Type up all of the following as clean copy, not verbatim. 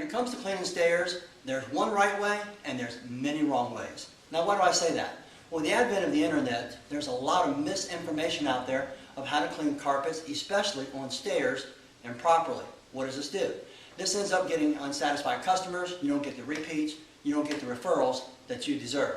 it comes to cleaning stairs, there's one right way and there's many wrong ways. Now, why do I say that? Well, with the advent of the internet, there's a lot of misinformation out there of how to clean carpets, especially on stairs, improperly. What does this do? This ends up getting unsatisfied customers. You don't get the repeats. You don't get the referrals that you deserve.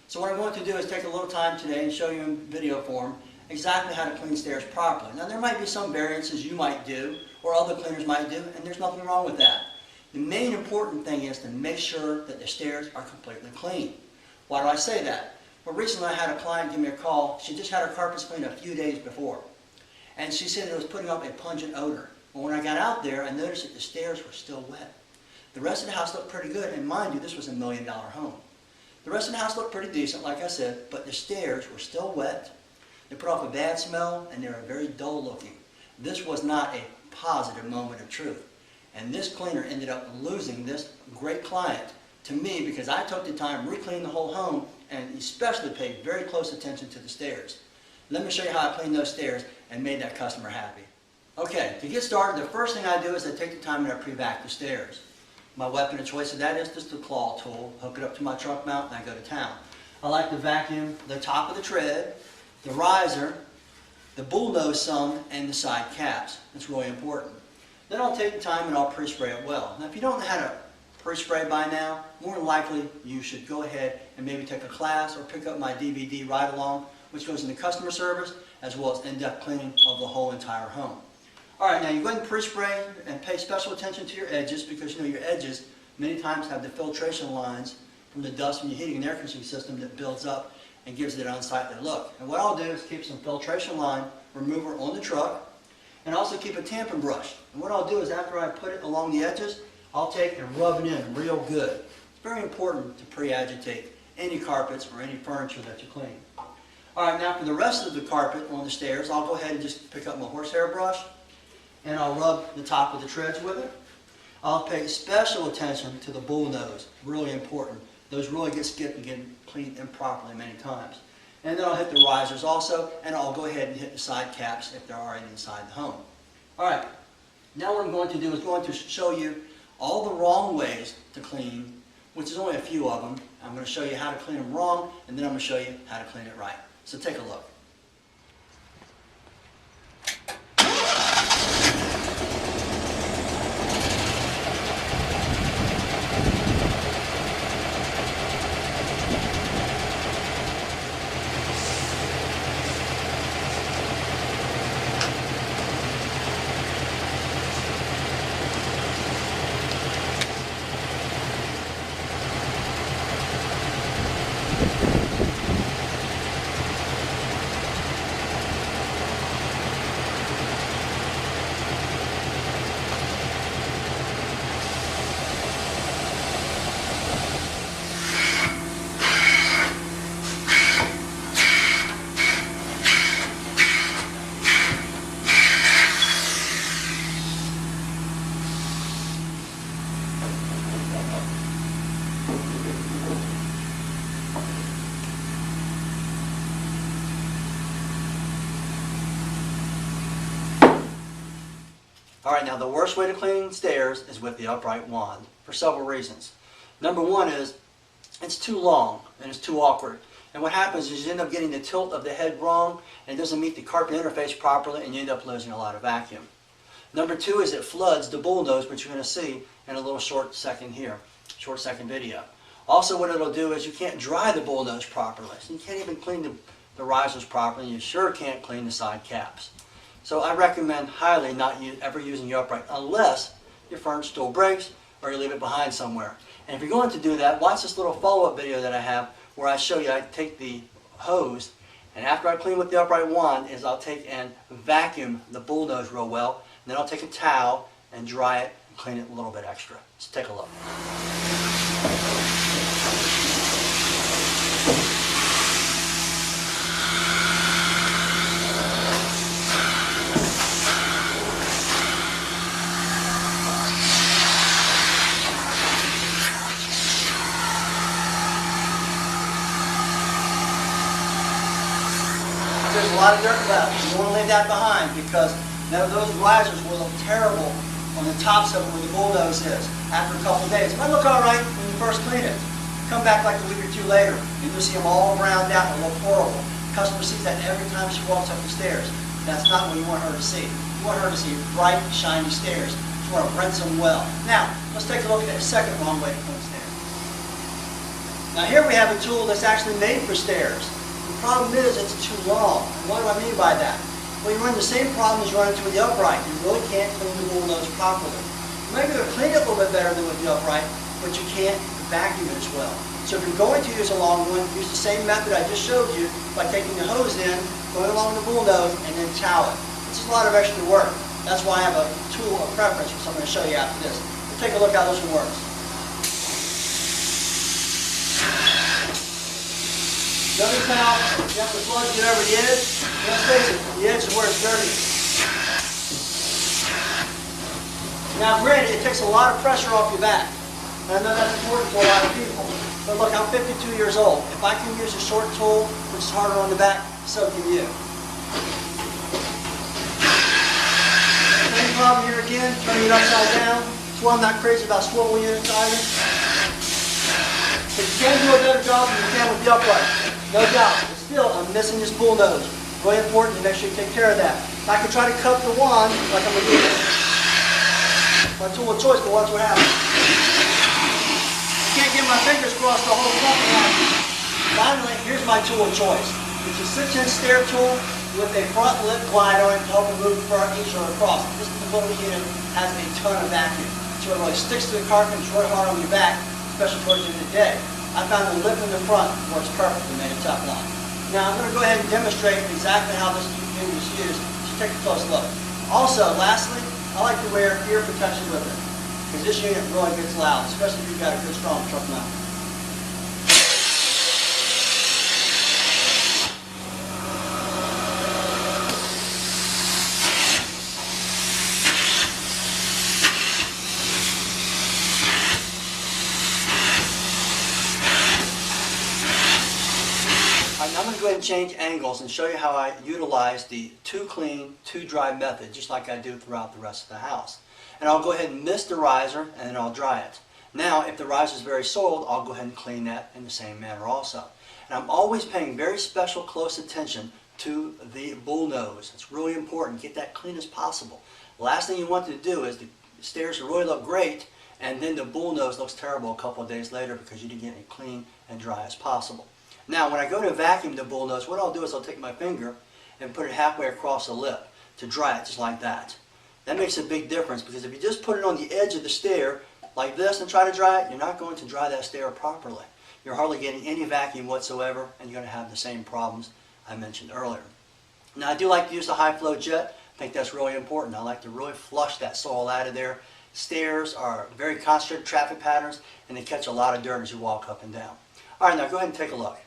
So what I'm going to do is take a little time today and show you in video form exactly how to clean stairs properly. Now, there might be some variances you might do or other cleaners might do, and there's nothing wrong with that. The main important thing is to make sure that the stairs are completely clean. Why do I say that? Well, recently I had a client give me a call. She just had her carpets cleaned a few days before, and she said it was putting up a pungent odor. Well, when I got out there, I noticed that the stairs were still wet. The rest of the house looked pretty good, and mind you, this was a $1 million home. The rest of the house looked pretty decent, like I said, but the stairs were still wet. They put off a bad smell, and they were very dull looking. This was not a positive moment of truth. And this cleaner ended up losing this great client to me because I took the time, re-cleaned the whole home, and especially paid very close attention to the stairs. Let me show you how I cleaned those stairs and made that customer happy. Okay, to get started, the first thing I do is I take the time and I pre-vac the stairs. My weapon of choice of that is just the claw tool. Hook it up to my truck mount and I go to town. I like to vacuum the top of the tread, the riser, the bullnose some, and the side caps. That's really important. Then I'll take the time and I'll pre-spray it well. Now, if you don't know how to pre-spray by now, more than likely you should go ahead and maybe take a class or pick up my DVD ride-along, which goes into customer service as well as in-depth cleaning of the whole entire home. Alright, now you go ahead and pre-spray and pay special attention to your edges because you know your edges many times have the filtration lines from the dust from your heating and air conditioning system that builds up and gives it an unsightly look. And what I'll do is keep some filtration line remover on the truck and also keep a tampon brush. And what I'll do is after I put it along the edges, I'll take and rub it in real good. It's very important to pre-agitate any carpets or any furniture that you clean. Alright, now for the rest of the carpet on the stairs, I'll go ahead and just pick up my horsehair brush and I'll rub the top of the treads with it. I'll pay special attention to the bullnose, really important. Those really get skipped and get cleaned improperly many times. And then I'll hit the risers also, and I'll go ahead and hit the side caps if there are any inside the home. Alright, now what I'm going to do is going to show you all the wrong ways to clean, which is only a few of them. I'm going to show you how to clean them wrong, and then I'm going to show you how to clean it right. So take a look. Alright, now the worst way to clean stairs is with the upright wand for several reasons. Number one is it's too long and it's too awkward. And what happens is you end up getting the tilt of the head wrong and it doesn't meet the carpet interface properly and you end up losing a lot of vacuum. Number two is it floods the bullnose, which you're going to see in a little short second video. Also what it'll do is you can't dry the bullnose properly. So you can't even clean the risers properly and you sure can't clean the side caps. So I recommend highly not ever using your upright unless your furniture stool breaks or you leave it behind somewhere. And if you're going to do that, watch this little follow-up video that I have where I show you I take the hose and after I clean with the upright wand is I'll take and vacuum the bullnose real well. And then I'll take a towel and dry it and clean it a little bit extra. Let's take a look. There's a lot of dirt left. You want to leave that behind because those risers will look terrible on the tops of it where the bullnose is after a couple of days. It might look all right when you first clean it. Come back like a week or two later, and you'll see them all browned out and look horrible. The customer sees that every time she walks up the stairs. That's not what you want her to see. You want her to see bright, shiny stairs. You want to rinse them well. Now, let's take a look at the second wrong way to clean stairs. Now here we have a tool that's actually made for stairs. The problem is it's too long. And what do I mean by that? Well, you run the same problem as you run into with the upright. You really can't clean the bullnose properly. You might be able to clean it a little bit better than with the upright, but you can't vacuum it as well. So if you're going to use a long one, use the same method I just showed you by taking the hose in, going along the bullnose, and then towel it. This is a lot of extra work. That's why I have a tool of preference, which I'm going to show you after this. But take a look how this one works. Dirty towel, you have to plug it over the edge. Let's face it, the edge is where it's dirty. Now granted, it takes a lot of pressure off your back. And I know that's important to a lot of people. But look, I'm 52 years old. If I can use a short tool, which is harder on the back, so can you. Same problem here again, turning it upside down. That's why I'm not crazy about swivel units either. But you can do a better job than you can with the upright. No doubt. But still, I'm missing this bullnose. Really important to make sure you take care of that. If I can try to cup the wand, like I'm going to do this. My tool of choice, but watch what happens. I can't get my fingers across the whole front line. Finally, here's my tool of choice. It's a 6-inch stair tool with a front lip glider on it to help it move easier across. This little unit has a ton of vacuum. So it really sticks to the carpet and it's really hard on your back, especially towards the end of the day. I found the lip in the front works perfectly, made a Teflon. Now I'm going to go ahead and demonstrate exactly how this unit is used. So take a close look. Also, lastly, I like to wear ear protection with it, because this unit really gets loud, especially if you've got a good strong truck mount. Now I'm going to go ahead and change angles and show you how I utilize the two clean, two dry method, just like I do throughout the rest of the house. And I'll go ahead and mist the riser and then I'll dry it. Now, if the riser is very soiled, I'll go ahead and clean that in the same manner also. And I'm always paying very special close attention to the bullnose. It's really important. Get that clean as possible. The last thing you want to do is the stairs really look great and then the bullnose looks terrible a couple of days later because you didn't get it clean and dry as possible. Now, when I go to vacuum the bullnose, what I'll do is I'll take my finger and put it halfway across the lip to dry it just like that. That makes a big difference because if you just put it on the edge of the stair like this and try to dry it, you're not going to dry that stair properly. You're hardly getting any vacuum whatsoever and you're going to have the same problems I mentioned earlier. Now, I do like to use the high flow jet. I think that's really important. I like to really flush that soil out of there. Stairs are very concentrated traffic patterns and they catch a lot of dirt as you walk up and down. All right, now go ahead and take a look.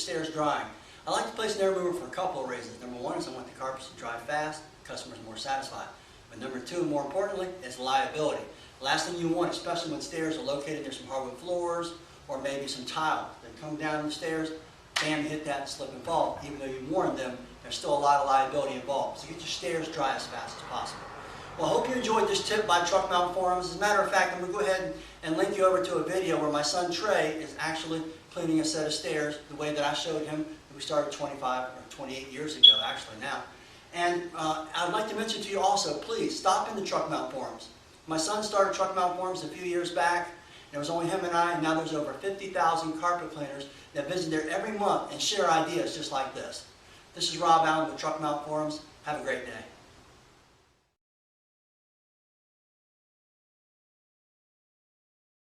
stairs drying. I like to place an air mover for a couple of reasons. Number one is I want the carpets to dry fast, customers more satisfied. But number two, more importantly, is liability. Last thing you want, especially when stairs are located near some hardwood floors or maybe some tile. They come down the stairs, bam, you hit that and slip and fall. Even though you warned them, there's still a lot of liability involved. So get your stairs dry as fast as possible. Well, I hope you enjoyed this tip by Truck Mount Forums. As a matter of fact, I'm going to go ahead and link you over to a video where my son Trey is actually cleaning a set of stairs the way that I showed him. We started 25 or 28 years ago, actually now. And I'd like to mention to you also, please stop in the Truck Mount Forums. My son started Truck Mount Forums a few years back. It was only him and I, and now there's over 50,000 carpet cleaners that visit there every month and share ideas just like this. This is Rob Allen with Truck Mount Forums. Have a great day.